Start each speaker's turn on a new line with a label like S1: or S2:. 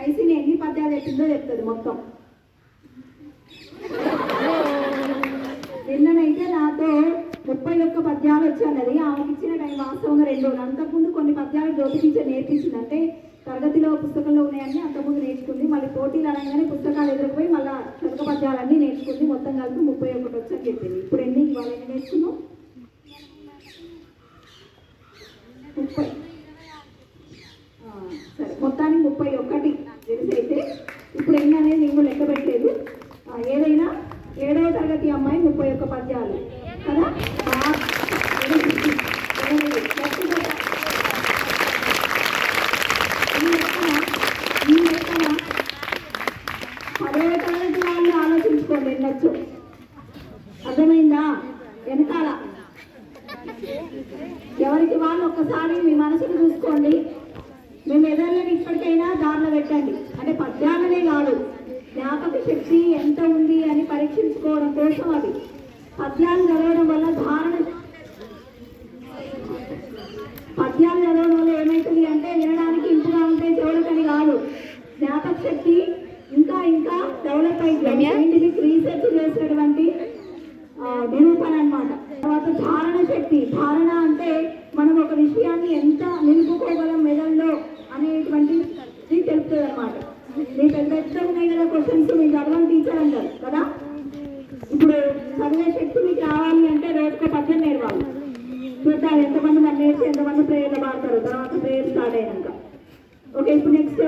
S1: ఐసీని ఎన్ని పద్యాలు చెప్పిందో చెప్తుంది మొత్తం. నిన్ననైతే నాతో 31 పద్యాలు వచ్చానది. ఆమెకి ఇచ్చిన టైం వాస్తవంగా 2 రోజులు. అంతకుముందు కొన్ని పద్యాలు జ్యోతి టీచర్ నేర్పించింది. అంటే తరగతిలో పుస్తకంలో ఉన్నాయని అంతకుముందు నేర్చుకుంది. మళ్ళీ పోటీలు అనగానే పుస్తకాలు ఎదురుపోయి మళ్ళీ శతక పద్యాలన్నీ నేర్చుకుంది. మొత్తం కలిపి 31 వచ్చని చెప్పింది. ఇప్పుడు ఎన్ని ఇవాళ ఎన్ని నేర్చుకున్నాం? 30. సరే, మొత్తానికి 31 తెలిసైతే ఇప్పుడు ఎన్ని అనేది నేను లెక్క పెట్టలేదు. ఏదైనా 7వ తరగతి అమ్మాయి 31 పద్యాలు కదా. 10వ తరగతి వాళ్ళు ఆలోచించుకోండి ఎన్నొచ్చు. అర్థమైందా? వెనకాల ఎవరికి వాళ్ళు ఒక్కసారి మీ మనసును చూసుకోండి. మీ మెదళ్ళని ఇప్పటికైనా దారిలో పెట్టండి. అంటే పద్యాలనే కాదు, జ్ఞాపక శక్తి ఎంత ఉంది అని పరీక్షించుకోవడం కోసం అవి పద్యాలు చదవడం వల్ల పద్యాలు చదవడం వల్ల ఏమవుతుంది అంటే వినడానికి ఇంపుగా ఉంటే చెవులకని కాదు, జ్ఞాపక శక్తి ఇంకా ఇంకా డెవలప్ అయింది. సైంటిఫిక్ రీసెర్చ్ చేసినటువంటి నిరూపణ అన్నమాట. తర్వాత ధారణ శక్తి. ధారణ అంటే మనం ఒక విషయాన్ని ఎంత నిలుపుకోగలం మెదడులో అనేటువంటిది తెలుపుతుంది అన్నమాట. మీకు పెద్ద ఉన్నాయి కదా క్వశ్చన్స్, మీకు చదవని టీచర్ అంటారు కదా. ఇప్పుడు చదివే శక్తి మీకు రావాలి అంటే రోజుకో పద్యం నేర్వాలి. చూద్దాం ఎంతమంది మనం నేర్చి ఎంతమంది ప్రేయర్లు పాడతారు తర్వాత ప్రేయర్ స్టార్ట్ అయినాక. ఓకే, ఇప్పుడు నెక్స్ట్